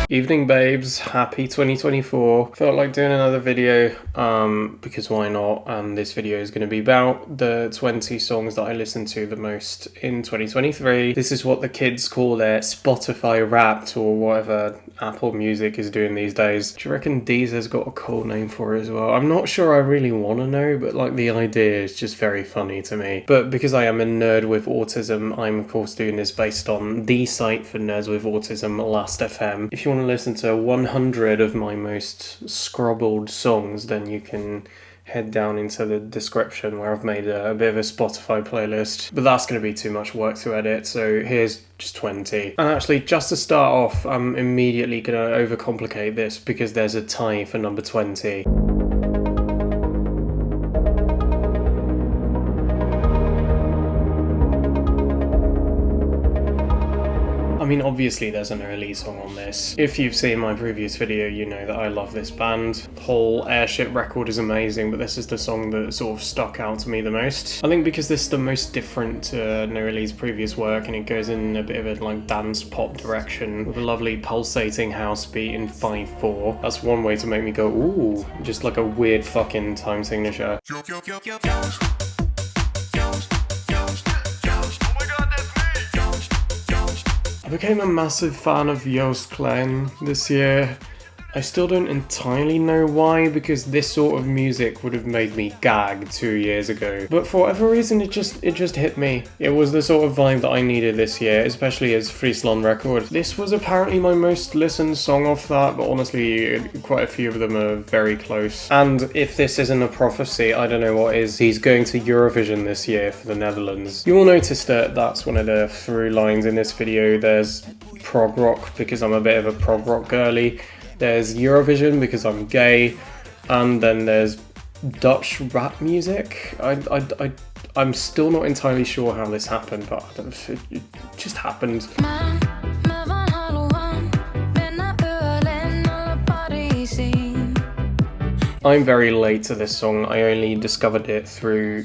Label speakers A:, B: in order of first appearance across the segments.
A: Evening babes, happy 2024. Felt like doing another video, because why not? And this video is going to be about the 20 songs that I listened to the most in 2023. This is what the kids call their Spotify Wrapped, or whatever Apple Music is doing these days. Do you reckon Deezer's got a cool name for it as well? I'm not sure I really want to know, but like the idea is just very funny to me. But because I am a nerd with autism, I'm of course doing this based on the site for nerds with autism, Last.fm. If you want to listen to 100 of my most scrobbled songs, then you can head down into the description where I've made a bit of a Spotify playlist, but that's going to be too much work to edit, so here's just 20. And actually, just to start off, I'm immediately going to overcomplicate this because there's a tie for number 20. I mean, obviously there's an early song on this. If you've seen my previous video, you know that I love this band. The whole Airship record is amazing, but this is the song that sort of stuck out to me the most. I think because this is the most different to Noelli's previous work, and it goes in a bit of a like dance pop direction with a lovely pulsating house beat in 5/4. That's one way to make me go, ooh, just like a weird fucking time signature. I became a massive fan of Joost Klein this year. I still don't entirely know why, because this sort of music would have made me gag 2 years ago. But for whatever reason, it just hit me. It was the sort of vibe that I needed this year, especially as Friesland record. This was apparently my most listened song off that, but honestly, quite a few of them are very close. And if this isn't a prophecy, I don't know what is. He's going to Eurovision this year for the Netherlands. You will notice that that's one of the through lines in this video. There's prog rock, because I'm a bit of a prog rock girly. There's Eurovision because I'm gay, and then there's Dutch rap music. I'm still not entirely sure how this happened, but it just happened. I'm very late to this song. I only discovered it through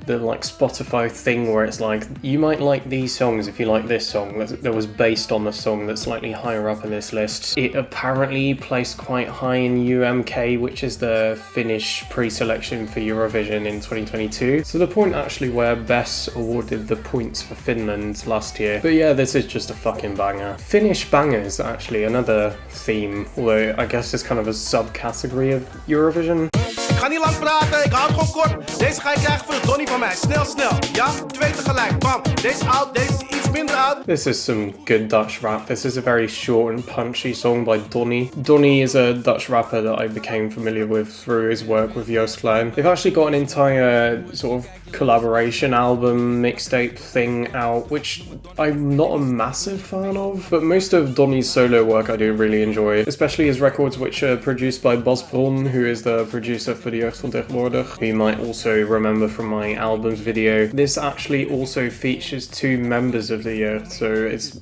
A: the like Spotify thing where it's like, you might like these songs if you like this song that was based on the song that's slightly higher up in this list. It apparently placed quite high in UMK, which is the Finnish pre-selection for Eurovision in 2022. So the point actually where Bess awarded the points for Finland last year. But yeah, this is just a fucking banger. Finnish bangers, actually, another theme, although I guess it's kind of a subcategory of Eurovision.
B: Ik ga niet lang praten, ik hou het gewoon kort. Deze ga je krijgen voor de Donnie van mij. Snel, snel. Ja, 2 tegelijk. Bam. Deze is oud, deze is iets minder oud.
A: This is some good Dutch rap. This is a very short and punchy song by Donnie. Donnie is a Dutch rapper that I became familiar with through his work with Joost Klein. They've actually got an entire sort of collaboration album mixtape thing out, which I'm not a massive fan of, but most of Donnie's solo work I do really enjoy, especially his records which are produced by Bas Bron, who is the producer for the Jeugd van Tegenwoordig, who you might also remember from my albums video. This actually also features 2 members of the Jeugd, so it's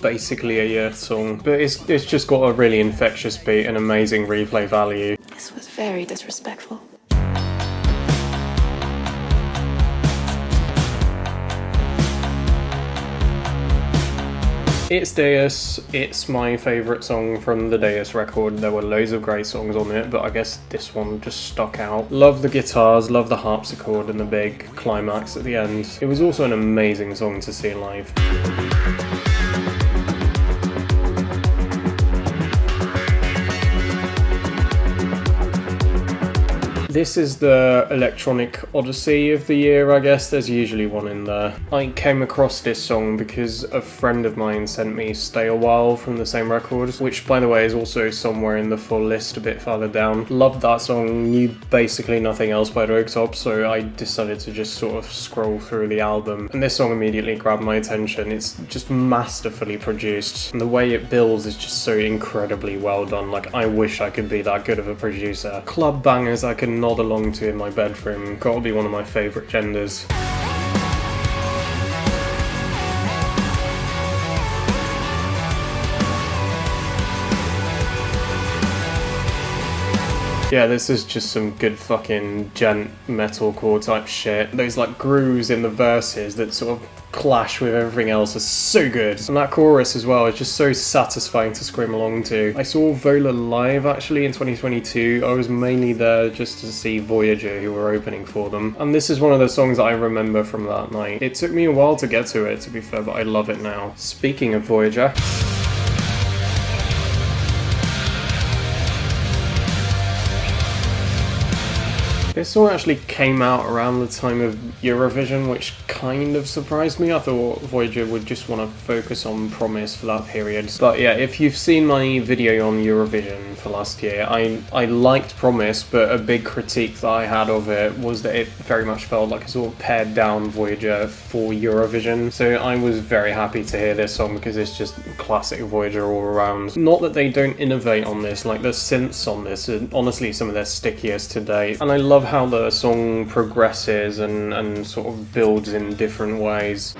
A: basically a Jeugd song, but it's just got a really infectious beat and amazing replay value.
C: This was very disrespectful.
A: It's Deus. It's my favourite song from the Deus record. There were loads of great songs on it, but I guess this one just stuck out. Love the guitars, love the harpsichord and the big climax at the end. It was also an amazing song to see live. This is the electronic odyssey of the year, I guess. There's usually one in there. I came across this song because a friend of mine sent me Stay a While from the same record, which by the way is also somewhere in the full list a bit farther down. Loved that song, knew basically nothing else by Rooktop, so I decided to just sort of scroll through the album. And this song immediately grabbed my attention. It's just masterfully produced, and the way it builds is just so incredibly well done. Like, I wish I could be that good of a producer. Club bangers I can nod along to in my bedroom. Gotta be one of my favourite genders. Yeah, this is just some good fucking gent metalcore type shit. Those like grooves in the verses that sort of clash with everything else are so good. And that chorus as well is just so satisfying to scream along to. I saw Vola live actually in 2022. I was mainly there just to see Voyager, who were opening for them. And this is one of the songs that I remember from that night. It took me a while to get to it, to be fair, but I love it now. Speaking of Voyager, this song actually came out around the time of Eurovision, which kind of surprised me. I thought Voyager would just want to focus on Promise for that period. But yeah, if you've seen my video on Eurovision for last year, I liked Promise, but a big critique that I had of it was that it very much felt like a sort of pared down Voyager for Eurovision. So I was very happy to hear this song because it's just classic Voyager all around. Not that they don't innovate on this, like the synths on this are honestly some of their stickiest to date. And I love how the song progresses and sort of builds in different ways.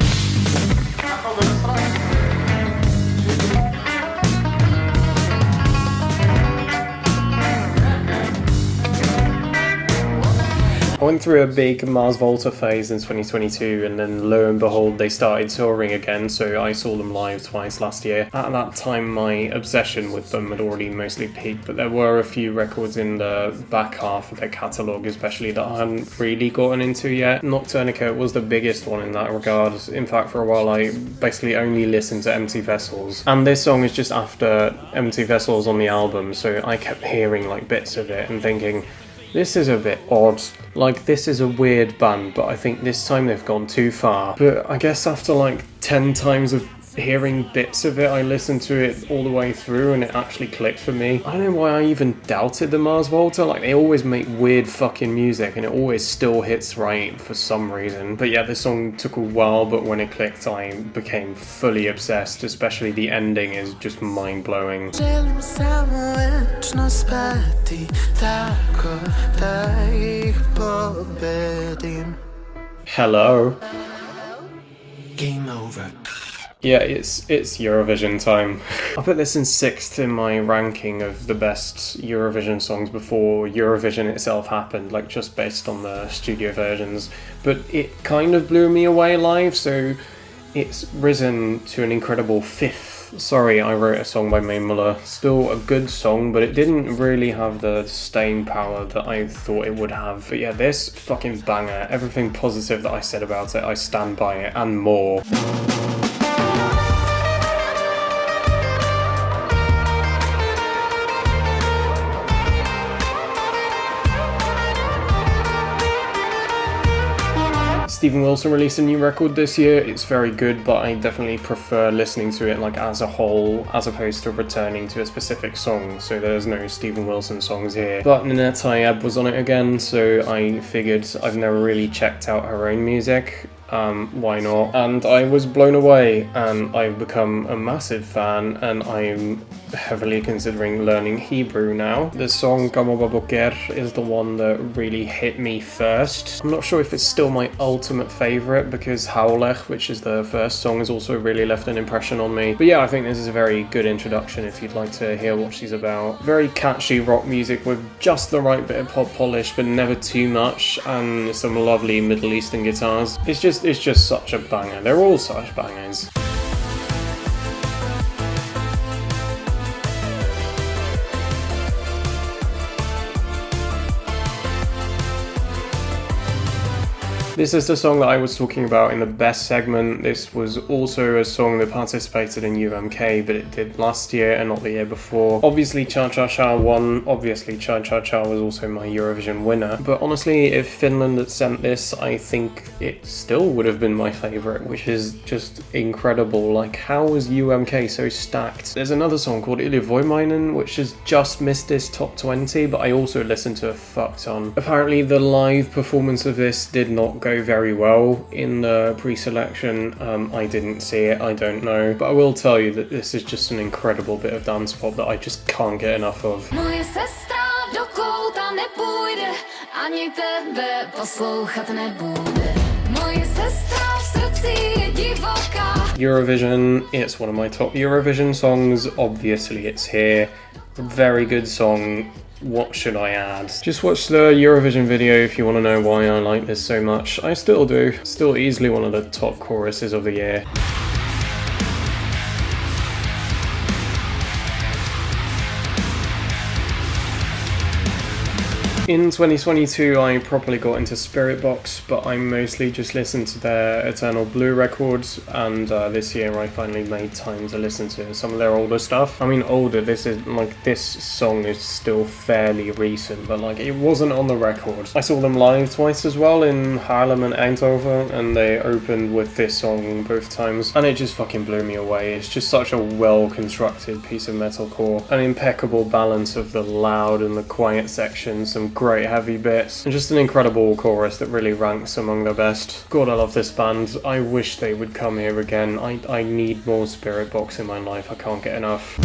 A: I went through a big Mars Volta phase in 2022, and then lo and behold they started touring again, so I saw them live twice last year. At that time my obsession with them had already mostly peaked, but there were a few records in the back half of their catalogue especially that I hadn't really gotten into yet. Nocturnica was the biggest one in that regard. In fact, for a while I basically only listened to Empty Vessels, and this song is just after Empty Vessels on the album, so I kept hearing like bits of it and thinking, this is a bit odd, like this is a weird band, but I think this time they've gone too far. But I guess after like 10 times of hearing bits of it, I listened to it all the way through and it actually clicked for me. I don't know why I even doubted the Mars Volta, like they always make weird fucking music and it always still hits right for some reason. But yeah, this song took a while, but when it clicked I became fully obsessed, especially the ending is just mind-blowing. Hello.
B: Game over.
A: Yeah, it's Eurovision time. I put this in 6th in my ranking of the best Eurovision songs before Eurovision itself happened, like just based on the studio versions. But it kind of blew me away live, so it's risen to an incredible 5th. Sorry, I wrote a song by Mae Muller. Still a good song, but it didn't really have the staying power that I thought it would have. But yeah, this fucking banger. Everything positive that I said about it, I stand by it, and more. Steven Wilson released a new record this year. It's very good, but I definitely prefer listening to it like as a whole as opposed to returning to a specific song, so there's no Steven Wilson songs here. But Nanette Tayeb was on it again, so I figured I've never really checked out her own music. Why not? And I was blown away, and I've become a massive fan, and I'm heavily considering learning Hebrew now. The song Gamoba Boker is the one that really hit me first. I'm not sure if it's still my ultimate favourite, because Haolech, which is the first song, has also really left an impression on me. But yeah, I think this is a very good introduction if you'd like to hear what she's about. Very catchy rock music with just the right bit of pop polish, but never too much, and some lovely Middle Eastern guitars. It's just such a banger. They're all such bangers. This is the song that I was talking about in the best segment. This was also a song that participated in UMK, but it did last year and not the year before. Obviously Cha Cha Cha won. Obviously Cha Cha Cha was also my Eurovision winner. But honestly, if Finland had sent this, I think it still would have been my favourite, which is just incredible. Like, how was UMK so stacked? There's another song called Yli Voimainen, which has just missed this top 20, but I also listened to a fuck ton. Apparently the live performance of this did not go very well in the pre-selection. I didn't see it, I don't know, but I will tell you that this is just an incredible bit of dance pop that I just can't get enough of. Eurovision, it's one of my top Eurovision songs. Obviously it's here. Very good song. what should I add? Just watch the Eurovision video if you want to know why I like this so much. I still do. Still easily one of the top choruses of the year. In 2022, I properly got into Spiritbox, but I mostly just listened to their Eternal Blue records, and this year I finally made time to listen to some of their older stuff. I mean, older, this song is still fairly recent, but like, it wasn't on the record. I saw them live twice as well, in Haarlem and Eindhoven, and they opened with this song both times, and it just fucking blew me away. It's just such a well-constructed piece of metalcore, an impeccable balance of the loud and the quiet sections, some great heavy bits, and just an incredible chorus that really ranks among the best. God, I love this band. I wish they would come here again. I need more Spiritbox in my life. I can't get enough.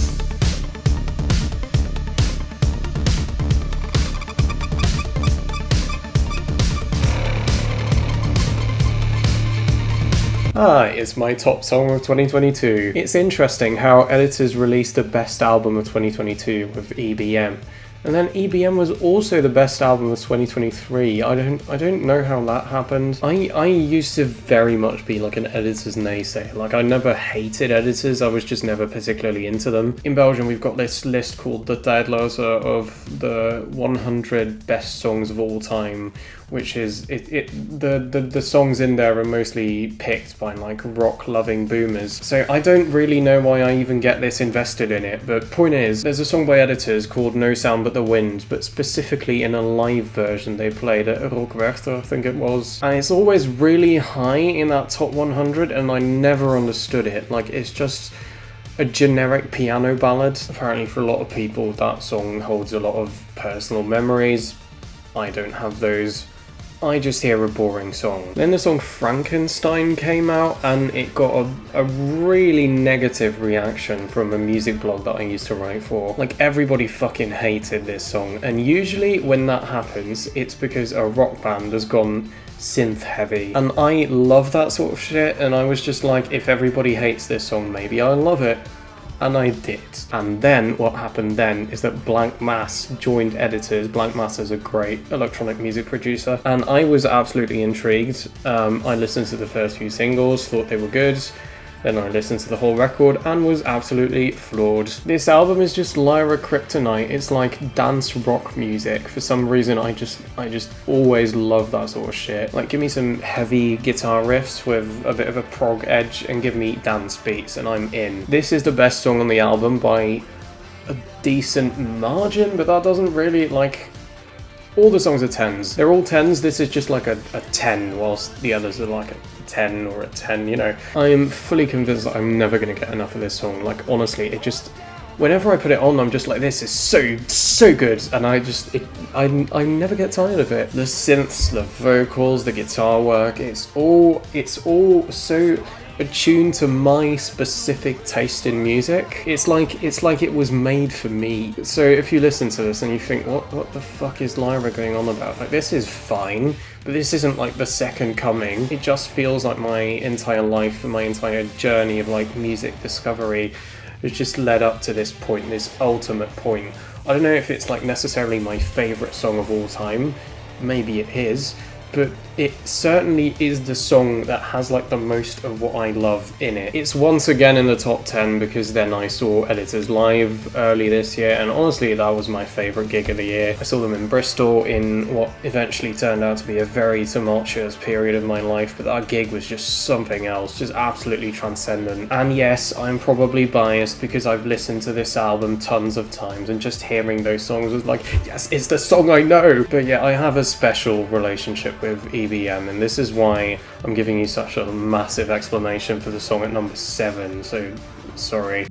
A: It's my top song of 2022. It's interesting how Editors released the best album of 2022 with EBM. And then EBM was also the best album of 2023. I don't know how that happened. I used to very much be like an Editors naysayer. Like, I never hated Editors, I was just never particularly into them. In Belgium, we've got this list called the Tijdloze of the 100 best songs of all time, which is the songs in there are mostly picked by like rock-loving boomers. So I don't really know why I even get this invested in it, but point is, there's a song by Editors called No Sound But the Wind, but specifically in a live version they played at Rock Werchter, I think it was. And it's always really high in that top 100, and I never understood it. Like, it's just a generic piano ballad. Apparently for a lot of people that song holds a lot of personal memories. I don't have those. I just hear a boring song. Then the song Frankenstein came out, and it got a really negative reaction from a music blog that I used to write for. Like, everybody fucking hated this song, and usually when that happens, it's because a rock band has gone synth heavy. And I love that sort of shit, and I was just like, if everybody hates this song, maybe I'll love it. And I did. And then what happened then is that Blank Mass joined Editors. Blank Mass is a great electronic music producer, and I was absolutely intrigued. I listened to the first few singles, thought they were good. Then I listened to the whole record and was absolutely floored. This album is just Lyra Kryptonite. It's like dance rock music. For some reason, I just always love that sort of shit. Like, give me some heavy guitar riffs with a bit of a prog edge and give me dance beats and I'm in. This is the best song on the album by a decent margin, but that doesn't really, like... All the songs are 10s. They're all 10s. This is just like a 10, whilst the others are like a 10 or a 10, you know. I am fully convinced that I'm never going to get enough of this song. Like, honestly, it just... Whenever I put it on, I'm just like, this is so good, and I never get tired of it. The synths, the vocals, the guitar work, it's all so attuned to my specific taste in music. It's like it was made for me. So if you listen to this and you think, what the fuck is Lyra going on about? Like, this is fine, but this isn't like the second coming. It just feels like my entire life and my entire journey of like music discovery has just led up to this point, this ultimate point. I don't know if it's like necessarily my favourite song of all time. Maybe it is. But it certainly is the song that has like the most of what I love in it. It's once again in the top 10 because then I saw Editors live early this year, and honestly that was my favourite gig of the year. I saw them in Bristol in what eventually turned out to be a very tumultuous period of my life, but that gig was just something else, just absolutely transcendent. And yes, I'm probably biased because I've listened to this album tons of times, and just hearing those songs was like, yes, it's the song I know! But yeah, I have a special relationship with EBM, and this is why I'm giving you such a massive explanation for the song at number 7, so sorry.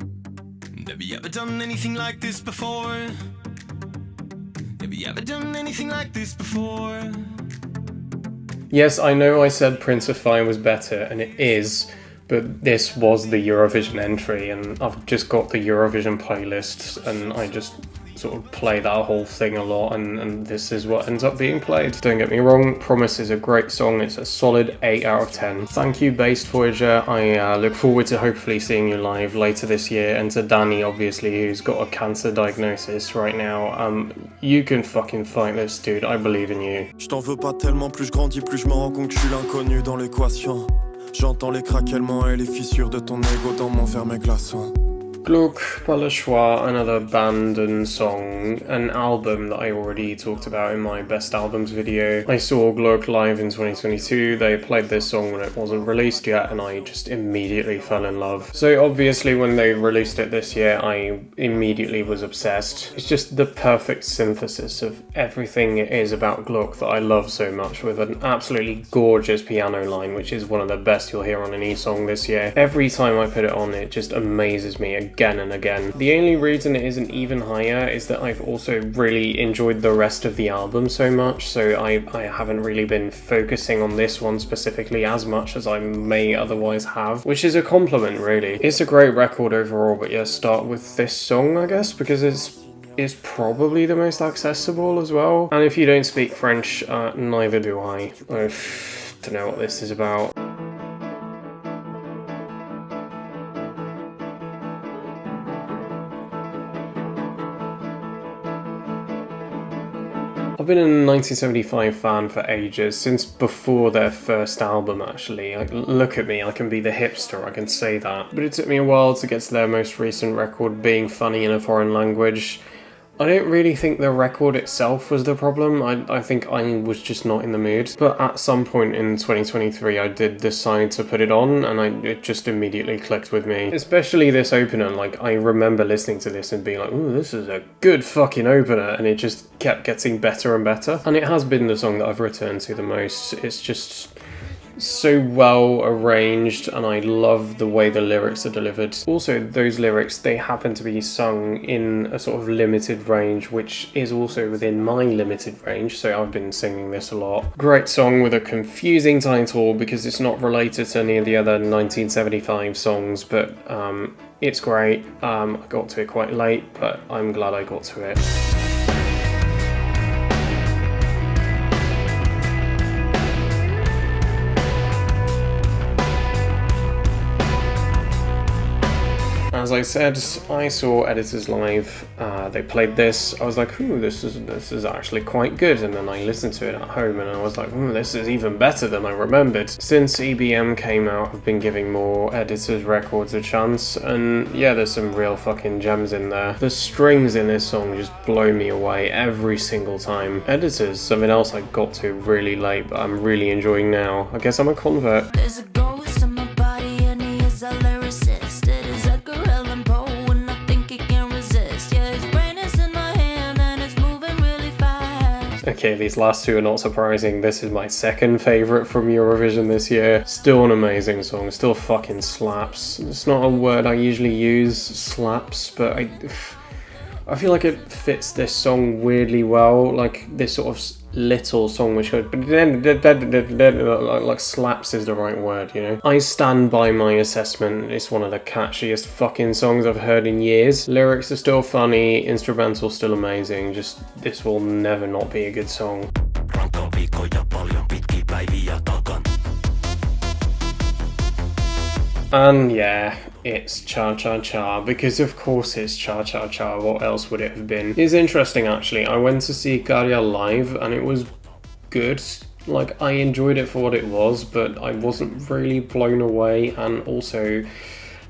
D: Have you ever done anything like this before? Have you ever done anything like this before?
A: Yes, I know I said Prince of Fire was better, and it is, but this was the Eurovision entry, and I've just got the Eurovision playlist, and sort of play that whole thing a lot, and this is what ends up being played. Don't get me wrong, Promise is a great song. It's a solid 8 out of 10. Thank you, Based Voyager. I look forward to hopefully seeing you live later this year, and to Danny, obviously, who's got a cancer diagnosis right now. You can fucking fight this, dude. I believe in you.
E: Je t'en veux pas tellement, plus je grandis, plus je me rends compte que je suis l'inconnu dans l'équation. J'entends les craquements et les fissures de ton ego dans mon verre glaçant.
A: Gluck, Pas le choix, another band and song, an album that I already talked about in my best albums video. I saw Gluck live in 2022, they played this song when it wasn't released yet, and I just immediately fell in love. So obviously when they released it this year, I immediately was obsessed. It's just the perfect synthesis of everything it is about Gluck that I love so much, with an absolutely gorgeous piano line, which is one of the best you'll hear on any song this year. Every time I put it on, it just amazes me again and again. The only reason it isn't even higher is that I've also really enjoyed the rest of the album so much, so I haven't really been focusing on this one specifically as much as I may otherwise have, which is a compliment really. It's a great record overall, but yeah, start with this song I guess, because it's probably the most accessible as well. And if you don't speak French, neither do I. I don't know what this is about. I've been a 1975 fan for ages, since before their first album actually. Look at me, I can be the hipster, I can say that. But it took me a while to get to their most recent record, Being Funny in a Foreign Language. I don't really think the record itself was the problem, I think I was just not in the mood. But at some point in 2023 I did decide to put it on, and it just immediately clicked with me. Especially this opener, like I remember listening to this and being like, ooh, this is a good fucking opener, and it just kept getting better and better. And it has been the song that I've returned to the most. It's just so well arranged, and I love the way the lyrics are delivered. Also, those lyrics, they happen to be sung in a sort of limited range, which is also within my limited range, so I've been singing this a lot. Great song with a confusing title because it's not related to any of the other 1975 songs, but it's great. I got to it quite late, but I'm glad I got to it. As I said, I saw Editors live, they played this, I was like, ooh, this is actually quite good, and then I listened to it at home and I was like, this is even better than I remembered. Since EBM came out, I've been giving more Editors records a chance, and yeah, there's some real fucking gems in there. The strings in this song just blow me away every single time. Editors, something else I got to really late, but I'm really enjoying now. I guess I'm a convert.
F: There's a ghost in my body and he is a lyricist. It is Edgar Allan Poe and I think he can resist. Yeah, his brain is in my hand and it's moving really fast.
A: Okay, these last two are not surprising. This is my second favourite from Eurovision this year. Still an amazing song, still fucking slaps. It's not a word I usually use, slaps, but I feel like it fits this song weirdly well, like this sort of little song which goes like slaps is the right word, you know. I stand by my assessment, it's one of the catchiest fucking songs I've heard in years. Lyrics are still funny, instrumental still amazing, just this will never not be a good song. And yeah, it's Cha Cha Cha, because of course it's Cha Cha Cha, what else would it have been? It's interesting actually, I went to see Käärijä live and it was good. Like, I enjoyed it for what it was, but I wasn't really blown away, and also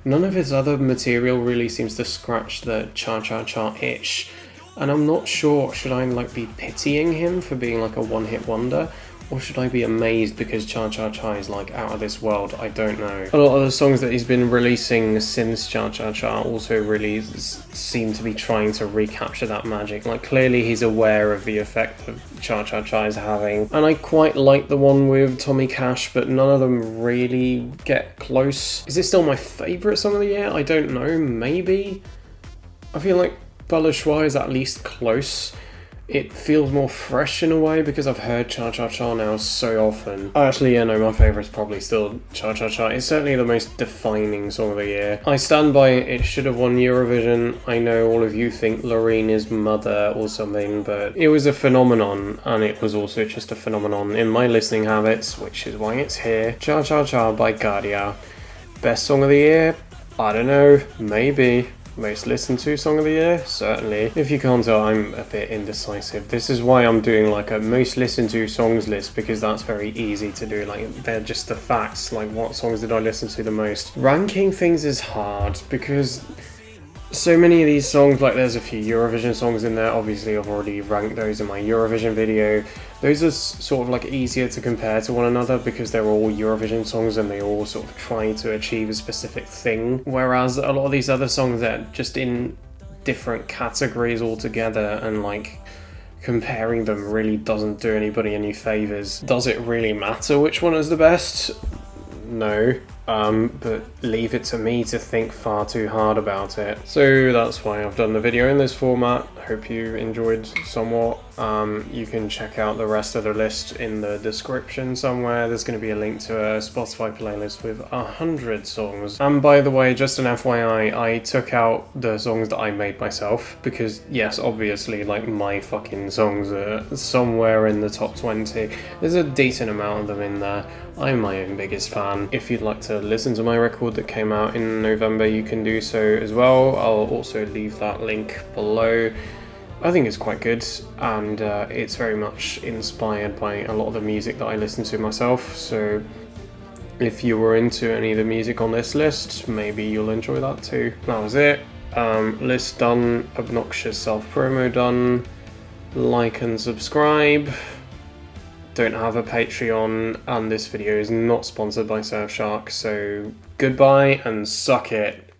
A: none of his other material really seems to scratch the Cha Cha Cha itch. And I'm not sure, should I like be pitying him for being like a one-hit wonder? Or should I be amazed because Cha Cha Cha is like out of this world? I don't know. A lot of the songs that he's been releasing since Cha Cha Cha also really seem to be trying to recapture that magic. Like, clearly he's aware of the effect that Cha Cha Cha is having. And I quite like the one with Tommy Cash, but none of them really get close. Is it still my favourite song of the year? I don't know, maybe? I feel like Pas le choix is at least close. it feels more fresh in a way because I've heard Cha Cha Cha now so often. Actually, yeah, no, my favourite's probably still Cha Cha Cha. It's certainly the most defining song of the year. I stand by it, it should have won Eurovision. I know all of you think Loreen is Mother or something, but it was a phenomenon, and it was also just a phenomenon in my listening habits, which is why it's here. Cha Cha Cha by Gadia. Best song of the year? I don't know, maybe. Most listened to song of the year? Certainly. If you can't tell, I'm a bit indecisive. This is why I'm doing like a most listened to songs list, because that's very easy to do. Like, they're just the facts. Like, what songs did I listen to the most? Ranking things is hard because so many of these songs, like there's a few Eurovision songs in there. Obviously, I've already ranked those in my Eurovision video. Those are sort of like easier to compare to one another because they're all Eurovision songs and they all sort of try to achieve a specific thing. Whereas a lot of these other songs are just in different categories altogether, and like comparing them really doesn't do anybody any favors. Does it really matter which one is the best? No. But leave it to me to think far too hard about it. So that's why I've done the video in this format. Hope you enjoyed somewhat. You can check out the rest of the list in the description somewhere. There's going to be a link to a Spotify playlist with 100 songs. And by the way, just an FYI, I took out the songs that I made myself because, yes, obviously, like, my fucking songs are somewhere in the top 20. There's a decent amount of them in there. I'm my own biggest fan. If you'd like to listen to my record that came out in November, you can do so as well. I'll also leave that link below. I think it's quite good, and it's very much inspired by a lot of the music that I listen to myself, so if you were into any of the music on this list, maybe you'll enjoy that too. That was it. List done, obnoxious self-promo done, like and subscribe. Don't have a Patreon, and this video is not sponsored by Surfshark, so goodbye and suck it.